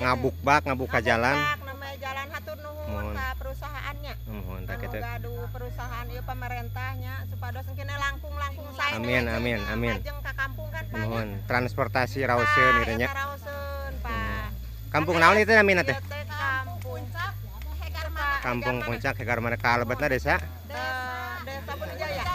ngabuk-bak ngabuka jalan. Namanya jalan hatur nuhun ka perusahaannya. Mohon tak kitu. Gaduh perusahaan ieu pemerintahnya supados engkene langkung-langkung sae. Amin. Lajeng ka kampung kan Pak. Mohon transportasi raoseun kitu nya. Raoseun Pak. Kampung naon itu namina teh? Kampung Puncak. Kampung Puncak Hegar mana kalebetna desa? Desa Bunujaya.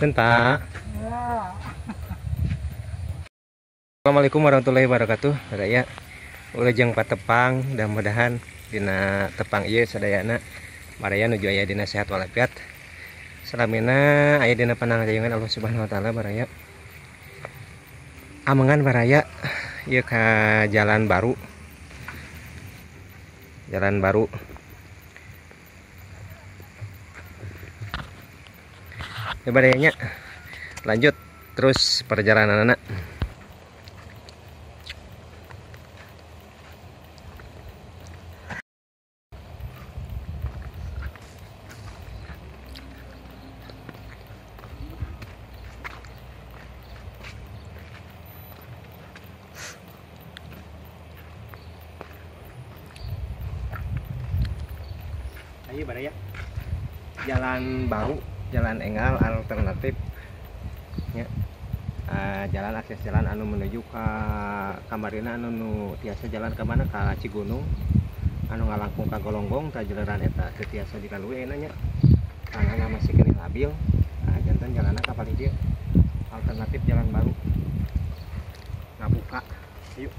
Pak. Assalamualaikum warahmatullahi wabarakatuh. Sadaya ulejeng patepang mudah-mudahan dina tepang ieu sadayana baraya nuju aya dina sehat walafiat. Salamina aya dina panangjayangan Allah Subhanahu wa taala baraya. Amengan baraya ieu ka jalan baru. Jalan baru. Ya barayanya lanjut terus perjalanan anak. Ayo baraya jalan baru, jalan enggal alternatif ya. Jalan akses jalan anu menuju ke kamarina anu tiasa jalan ke mana ke Cigunung anu ngalangkung ke Golonggong tajeleran eta teu tiasa dilalui enanya karena masih kene labil. Jantan jalanna ka paling dia alternatif jalan baru ngabuka. Yuk.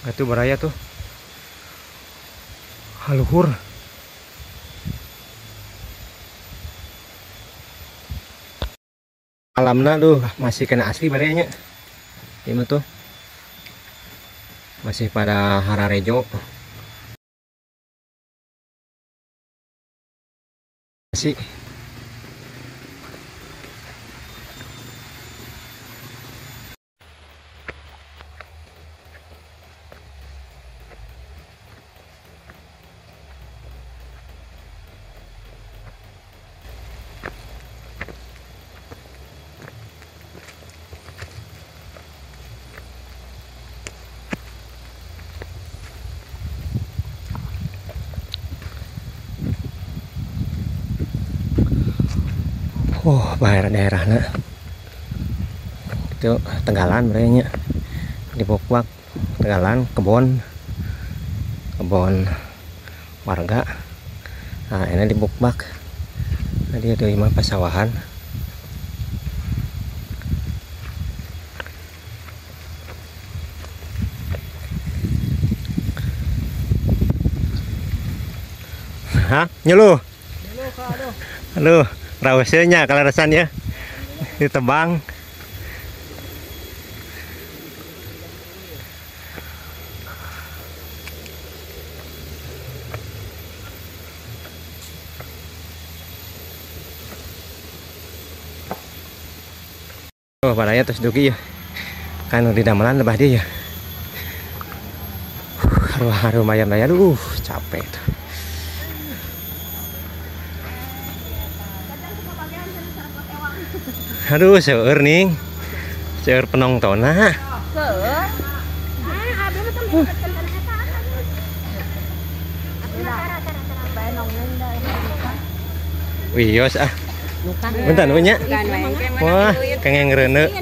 Itu baraya tuh haluhur alamna tuh masih kena asli barayanya ini tuh masih pada hararejo masih. daerahnya itu Tegalan merenya di Bukbak Tegalan kebon warga. Nah ini di Bukbak tadi ada imah pasawahan. Hah nyuluh aduh rawasnya kalau rasanya ditebang. Oh padanya terus duki ya kan di damelan lebah dia ya. Haru lumayan lah ya, capek tuh. Aduh seueur ning seueur penontonna wios ah bentar punya wah kengeng reune. Halo,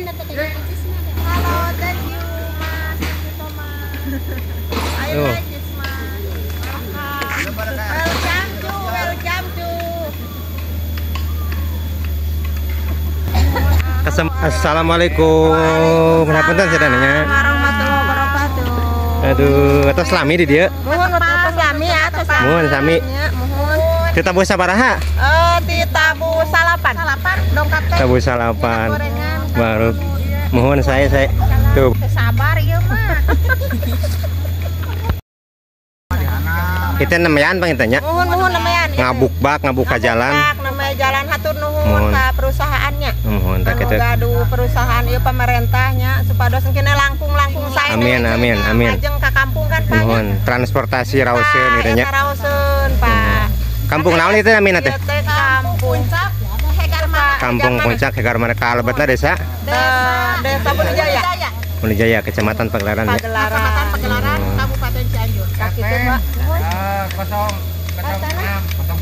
thank you Mas. Thank you so much. I like this Mas. Welcome to. Assalamualaikum. Ngapunten sedananya. Warahmatullahi wabarakatuh. Aduh, atas lami di dia. Mohon Pak Slami atau Mohon sami. Mohon. Kita bu sabaraha? Di tabu salapan. Dongkap teh. Tabu salapan. Gorengan. Baru. Mohon saya tuh. Sabar ieu mah. Kita nemean Bang tanya. Mohon nemean. Ngabuka jalan. Namanya jalan hatur nuhun ka perusahaannya. Mohon tak kita. Gaduh perusahaan ieu pemerintahnya supados engkene langkung sae. Amin. Ajeng ka kampung kan Pak. Mohon transportasi raoseun kitu nya. Raoseun Pak. Kampung naon itu namina teh? Kampung Puncak Hegar Mana. Kampung Puncak Hegar Mana kalebetna desa? Desa Bonijaya. Bonijaya Kecamatan Pagelaran ya. Kecamatan Pagelaran Kabupaten Cianjur. Sakitu Mbak. 06.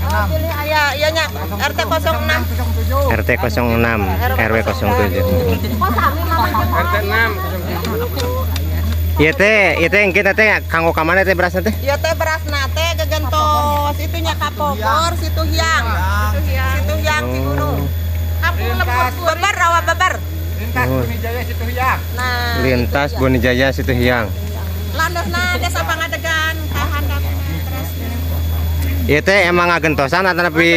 Oh, pilih iya nya RT 06. RT 06 RW 07. Kok sami namanya RT 6. Iya teh kita teh kanggo ka mana teh berasna teh? Ieu teh berasna teh gegentos itunya Kapogor, Situ Hiang Cigunung. Kampung Lembur Beber rawa beber. Lintas Bonijaya Situ Hiang. Nah, Lintas Bonijaya Situ Hiang. Landosna Desa Pangadegan ka handapna terus. Ieu teh emang agentosan atau tapi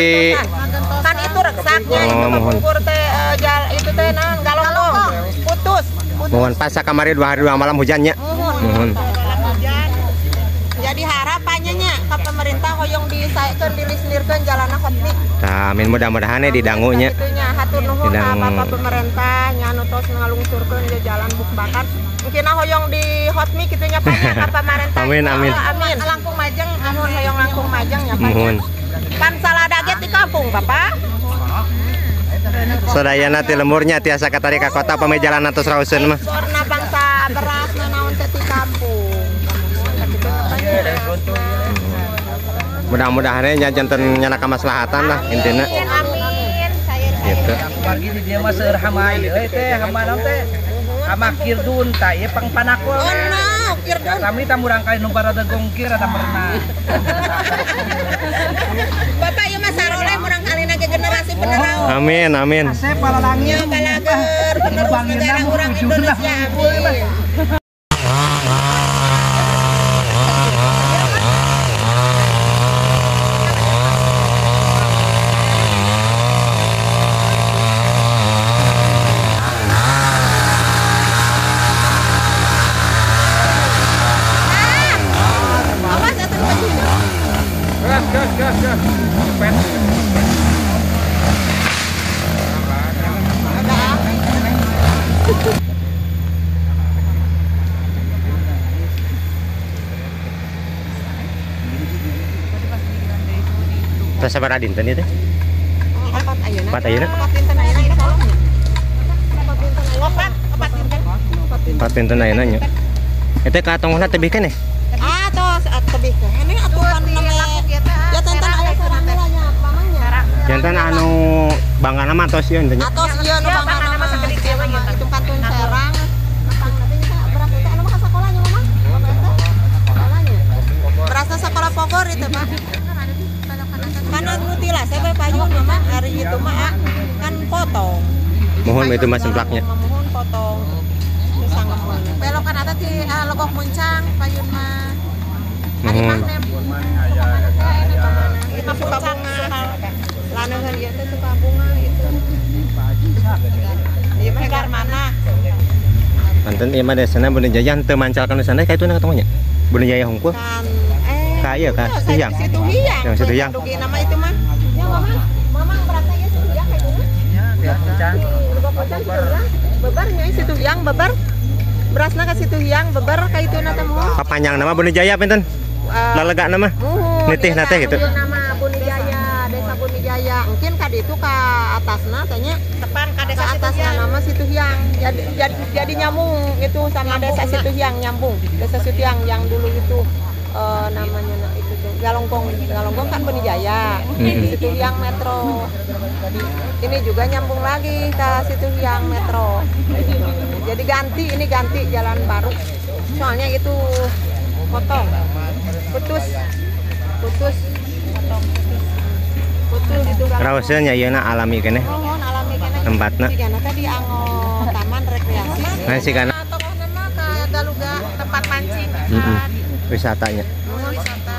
Kan itu reksaknya itu mohon. Kapogor teh itu teh naon galonggong. Putus. Mohon pas kamari 2 hari 2 malam hujannya. Mohon. Hujan. Jadi harapannya nya ke pemerintah hoyong disaekeun dilisnirkeun jalanna hotmik. Tah amin mudah-mudahan didangunya. Itunya hatur nuhun ka Bapak pemerintah nya anu tos ngalungsurkeun je jalan Bukbakan. Mungkin hoyong di hotmik kitu nya Pak nya ka pemerintah. Amin. Langkung majeng amun hoyong langkung majeng nya Pak. Mohon. Pan salada ge di kampung Bapak. Sadayana ti lemurnya tiasa katari ka kota pame jalan atus rauseun mah. Warna bangsa beras naon teh ti kampung. Mudah-mudahan nya janten nyana kamaslahatan lah intina. Amin. Gitu. Pagi di dia mah seueur hama ieu teh hama naon teh? Hama kirdun tah ieu pangpanakul. Oh no, kirdun. Kami tah murang kali nu barada gongkir ada pernah. Bapak ieu mah saroleh murang kalina ge generasi penerus. Amin. Asep palalangnya Balager penerus negara urang Indonesia. Amin. gas. Cepet. Terus sabar adin tadi teh. Opat ayeuna. Opat ayeuna. Opat dinten ayeuna insyaallah. Opat dinten ayeuna nya. Eta ka tongna tebih keneh. Tos tebih keneh atuh kan namanya. Ya tenten aya sarana nya mamanya. Jantan anu bangga nama atos ieu nya. Atos ieu nu bangga nama itu kantun Serang. Beras teh anu mah sakolanya mah. Beras sekolah Bogor itu Pak. Karena anu tilas saya payun mah hari itu mah kan potong. Mohon itu mas semplaknya. Mohon potong. Terus sangat belok kan ada di Logok Muncang payun mah. Mohon. Itu suka bunga. Lanangan ieu teh suka bunga itu. Ieu mah hegar mana? Manten ieu mah desana Bunda Jaya teu mancalkan sana ka itu ketemunya. Bunda Jaya hungkul. Kan Ka ieu ka Situ Hyang. Situ Hyang. Yang Situ Hyang. Dugi nama itu mah. Ya Mamang berasa ya Situ Hyang kayak gini. Ya, biar hujan. Lubak Pucang Situ Hyang. Bebernya Situ Hyang beber. Berasna ka Situ Hyang beber ka itu na teh moh. Papanjang nama Bunda Jaya pinten? Lalega nama. Nitih na teh gitu. Nama Bunijaya, Desa Bunijaya. Mungkin ka ditu ka atasna tanya depan ka desa atasna nama Situ Hyang. Jadi nyambung itu sama desa Situ Hyang nyambung. Desa Situ Hyang yang dulu itu namanya itu tuh Galonggong kan Bunijaya. Situ Hyang Metro. Ini juga nyambung lagi ke Situ Hyang Metro. Jadi ini ganti jalan baru. Soalnya itu potong. Putus itu Raosnya ieuna alami keneh. Mohon alami keneh. Tempatna. Sigana tadi anggo taman rekreasi. Nah sigana Tokohna mah kayak Galuga tempat mancing. wisatanya.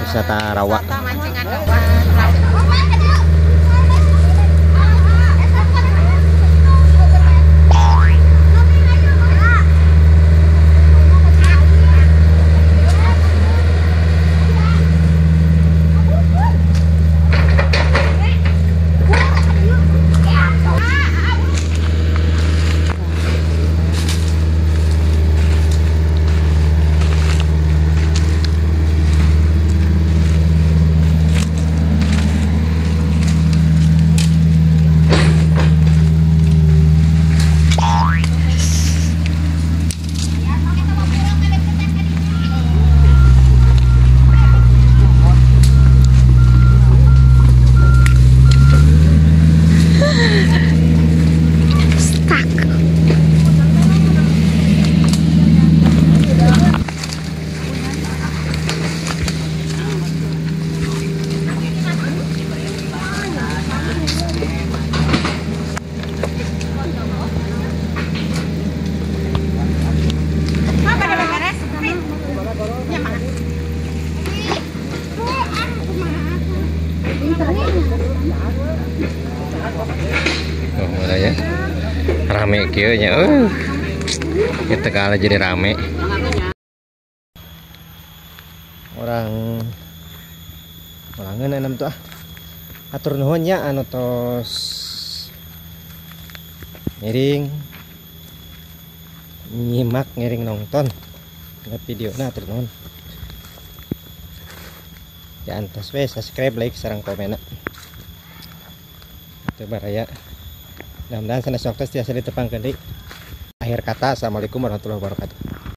Wisata rawa. Wisata mancingan rawa. Mulanya rame kieu nya. Kita kalah jadi rame. Orangan enam tuh atur nuhun nya anu tos ngiring nyimak ngiring nonton video na atur nuhun. Ya antos we subscribe, like, sareng komen. Itu baraya. Mudah-mudahan sanes sukses tiasa ditepangkeun deui. Akhir kata, assalamualaikum warahmatullahi wabarakatuh.